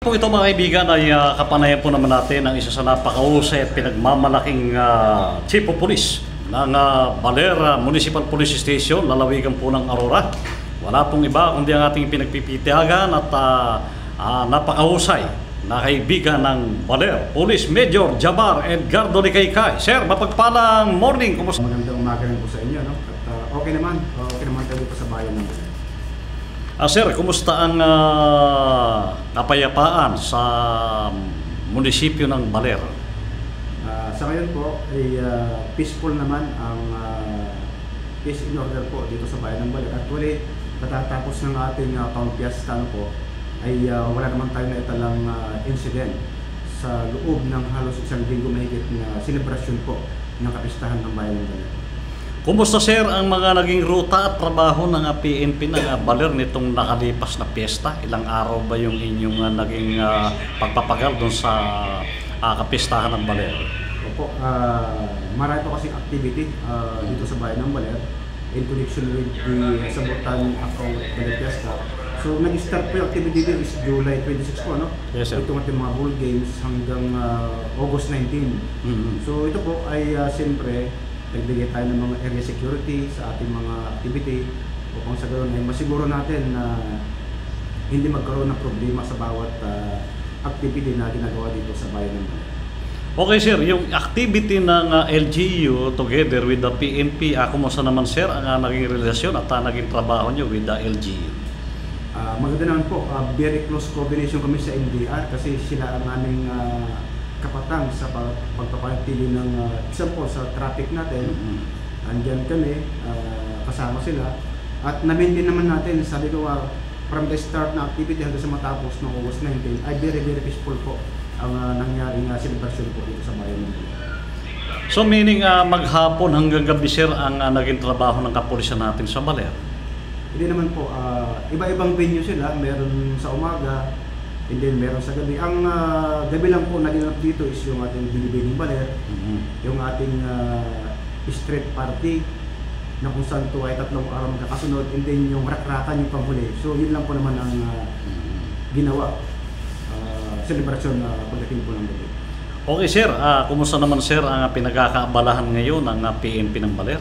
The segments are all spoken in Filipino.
Po ito mga kaibigan ay kapanayan po naman natin ang isa sa napakahusay at pinagmamalaking Chief of Police ng Baler Municipal Police Station, lalawigan po ng Aurora. Wala pong iba kundi ang ating pinagpipitiagan at napakahusay na kaibigan ng Baler Police Major Jabar Edgardo Licaicay. Sir, mapagpalang morning. Kumusta? Magandang umaga rin po sa inyo, no? At okay naman tayo po sa bayan ng Baler. Sir, kumusta ang kapayapaan sa munisipyo ng Baler? Sa ngayon po ay peaceful naman ang peace in order po dito sa bayan ng Baler. Actually, katatapos ng ating town fiesta po ay wala naman tayo na italang incident sa loob ng halos isang linggo mahigit na selebrasyon po ng kapistahan ng bayan ng Baler. Kumusta sir ang mga naging ruta at trabaho ng PNP ng Baler nitong nakalipas na piyesta? Ilang araw ba yung inyong naging pagpapagal doon sa kapistahan ng Baler? Opo, marami po kasing activity dito sa bayan ng Baler in connection with the Sabutan Account Baler Fiesta. So nag-start po yung activity dito is July 26 po, no? Yes, sir. Itong ating mga ball games hanggang August 19. So ito po ay siyempre nagbigay tayo ng mga area security sa ating mga activity upang sa ganoon ay masiguro natin na hindi magkaroon ng problema sa bawat activity na ginagawa dito sa bayan ng Baler. Okay sir, yung activity ng LGU together with the PNP, kumusta naman sir ang naging relasyon at naging trabaho nyo with the LGU? Maganda naman po, very close coordination kami sa NDR kasi sila ang aming kapatang sa pagpapanatili ng example sa traffic natin. Andyan kami, kasama sila at na-maintain naman natin, sabi ko from the start na activity hanggang sa matapos ng August 19 ay very peaceful po ang nangyaring celebration po dito sa bayan ng Baler. So meaning maghapon hanggang gabi sir ang naging trabaho ng kapulisan natin sa Baler? Hindi naman po, iba-ibang venue sila, meron sa umaga, and then meron sa gabi. Ang gabi lang po naginap dito is yung ating Binibining Baler, yung ating street party na kung saan to ay 3 araw magkakasunod, and then yung rakrakan yung panghuli. So yun lang po naman ang ginawa, celebration pagdating po ng gabi. Okay sir, kumusta naman sir ang pinagkakaabalahan ngayon ng PNP ng Baler?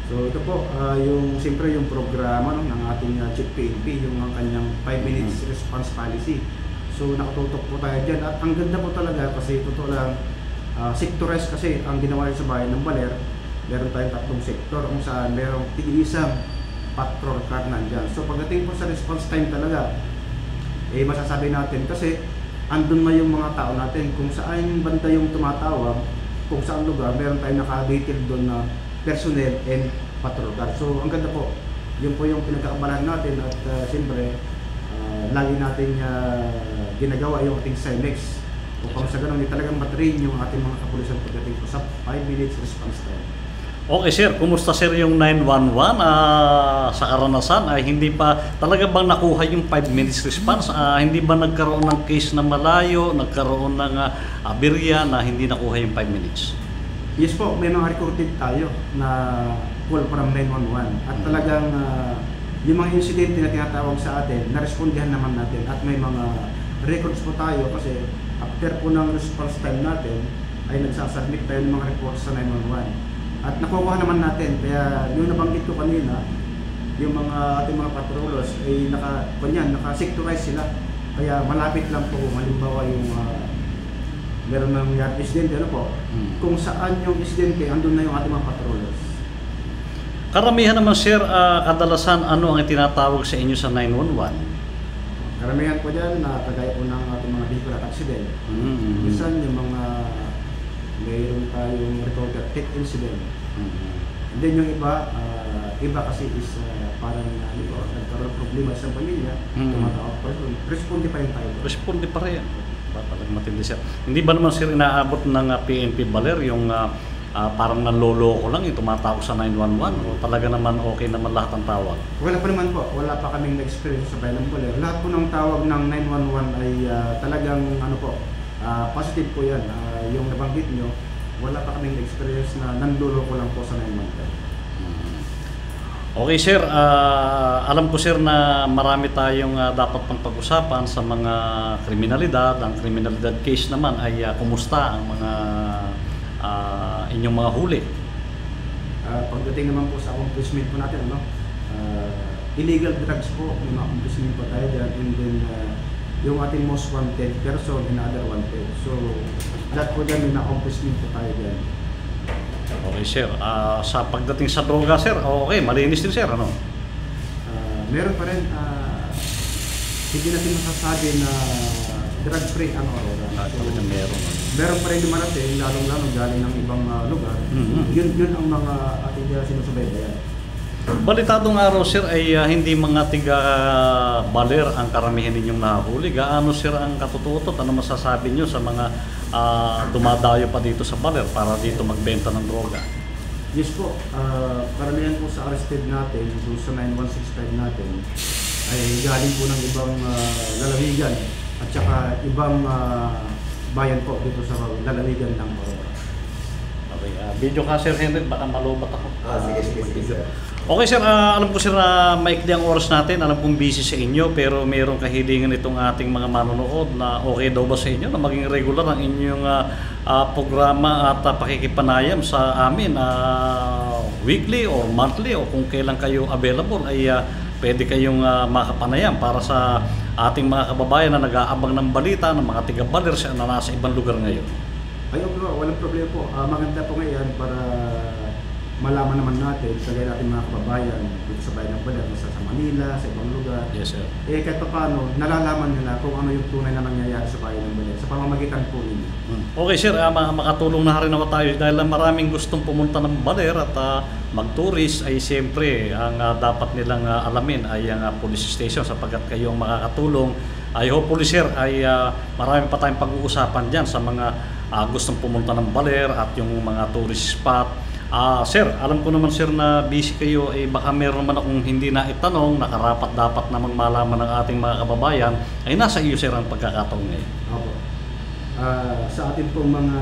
So ito po, yung siyempre yung programa ng ating Chief PNP, yung kanyang 5 minutes response policy. So nakatutok po tayo dyan at ang ganda po talaga kasi totoo lang, sectorized kasi ang ginawa sa bayan ng Baler. Meron tayong 3 sektor kung saan merong tig-isang patrol car nandyan. So pagdating po sa response time talaga, masasabi natin kasi andun na yung mga tao natin kung saan banda yung tumatawag, kung saan lugar, meron tayong naka-detail doon na personnel and patrol car. So ang ganda po, yun po yung pinagkakabalan natin at siyempre lagi natin ginagawa yung ating CIMEX upang sa ganun talagang matrain yung ating mga kapulisan pagdating po sa 5 minutes response time. Okay sir, kumusta sir yung 911 sa karanasan ay hindi pa talaga bang nakuha yung 5 minutes response? Hindi ba nagkaroon ng case na malayo, nagkaroon ng aberya na hindi nakuha yung 5 minutes? Yes po, may mga recorded tayo na call from 911 at talagang yung mga insidente na tinatawag sa atin, narespondihan naman natin at may mga records po tayo kasi after po ng response time natin ay nagsasubmit tayo ng mga reports sa 911 at nakukuha naman natin. Kaya yung nabanggit ko kanina, yung mga ating mga patrollers ay naka-sectorize sila, kaya malapit lang po halimbawa yung meron ng insidente, ano po, kung saan yung insidente, andun na yung ating mga patrollers. Karamihan naman sir, kadalasan ano ang tinatawag sa inyo sa 911? Karamihan po dyan na kagaya po ng ating mga vehicle at accident. Minsan yung mga mayroon tayong recorded tech incident. And then yung iba kasi is parang nagkaroon problema sa pamilya, tumatawag pa rin, responde pa rin tayo. Responde pa rin. Talagang matindi sir. Hindi ba naman sir inaabot ng PNP Baler yung parang nanloloko lang yung tumatawag sa 911 o talaga naman okay naman lahat ng tawag? Wala pa naman po. Wala pa kaming na-experience sa bayan ng Baler. Lahat po ng tawag ng 911 ay talagang ano po, positive po yan. Yung nabanggit nyo, wala pa kaming na-experience na nanloloko lang po sa 911. Okay sir, alam ko sir na marami tayong dapat pang pag-usapan sa mga kriminalidad. Ang kriminalidad case naman ay kumusta ang mga inyong mga huli? Pagdating naman po sa accomplishment po natin, ano, illegal drugs po, yung accomplishment po tayo dyan, and then yung ating most wanted person and other wanted. So, lahat po dyan yung accomplishment po tayo dyan. Okay sir, sa pagdating sa droga sir, okay, malinis din sir, ano? Meron pa rin, hindi natin masasabi na drug-free ang Aurora. So, meron pa rin dumarating, lalong-lalo galing ng ibang lugar. Yun ang mga ating sinusubaybayan. Balitadong araw sir ay hindi mga tiga-baler ang karamihan ninyong nahuli. Gaano sir ang katututot? Ano masasabi nyo sa mga dumadayo pa dito sa baler para dito magbenta ng droga? Yes po, karamihan po sa arrested natin, so sa 9165 natin, ay galing po ng ibang lalawigan at saka ibang bayan po dito sa lalawigan ng Aurora. Okay, video ka sir Henry, baka malubat ako. Sige. Okay sir, alam ko sir na maikli ang oras natin, alam kong busy sa inyo, pero mayroong kahilingan itong ating mga manonood na okay daw ba sa inyo na maging regular ang inyong programa at pakikipanayam sa amin weekly or monthly o kung kailan kayo available ay pwede kayong makapanayam para sa ating mga kababayan na nag-aabang ng balita ng mga tiga-baler na nasa ibang lugar ngayon. Ayun po, walang problema po. Maganda po ngayon para malaman naman natin, kagaya natin mga kababayan dito sa bayan ng Baler, sa Manila, sa ibang lugar. Yes sir. Kahit pa paano, nalalaman nila kung ano yung tunay na nangyayari sa bayan ng Baler, sa pamamagitan po ninyo. Okay sir, makatulong na rin ako tayo dahil maraming gustong pumunta ng Baler at mag-tourist ay siyempre ang dapat nilang alamin ay ang police station sapagkat kayo ang makakatulong. I hope sir ay marami pa tayong pag-uusapan dyan sa mga gustong pumunta ng Baler at yung mga tourist spot. Sir, alam ko naman sir na busy kayo, baka meron naman akong hindi na itanong, nakarapat dapat namang malaman ng ating mga kababayan, ay nasa iyo sir ang pagkakataon ngayon. Opo. Sa ating pong mga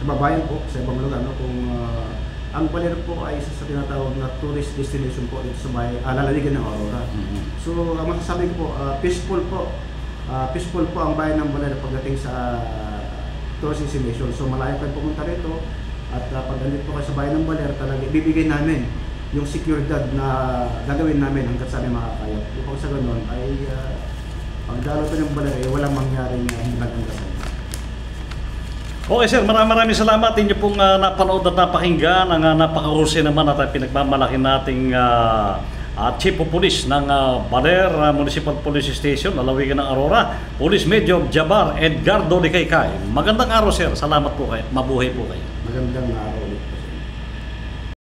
kababayan po sa ibang lugar, no, kung ang Baler po ay isa sa tinatawag na tourist destination po dito sa lalawigan ng Aurora. So, ang masasabi ko po, peaceful po ang bayan ng Baler pagdating sa tourist destination. So, malayo kayo pumunta rito. At pag andito po kayo sa bayan ng Baler, talaga ibibigay namin yung seguridad na gagawin namin hanggang sa amin makakaya. Upang sa ganun ay pagdalo po ng Baler ay walang mangyaring hindi magandasal. Okay sir, maraming salamat. Inyo pong napanood at napakinggan ang napakahusay naman at pinagmamalaki nating Chief of Police ng Baler Municipal Police Station, lalawigan ng Aurora, Police Major Jabar Edgardo Licaicay. Magandang araw sir, salamat po kayo, mabuhay po kayo. Magandang araw ulit po.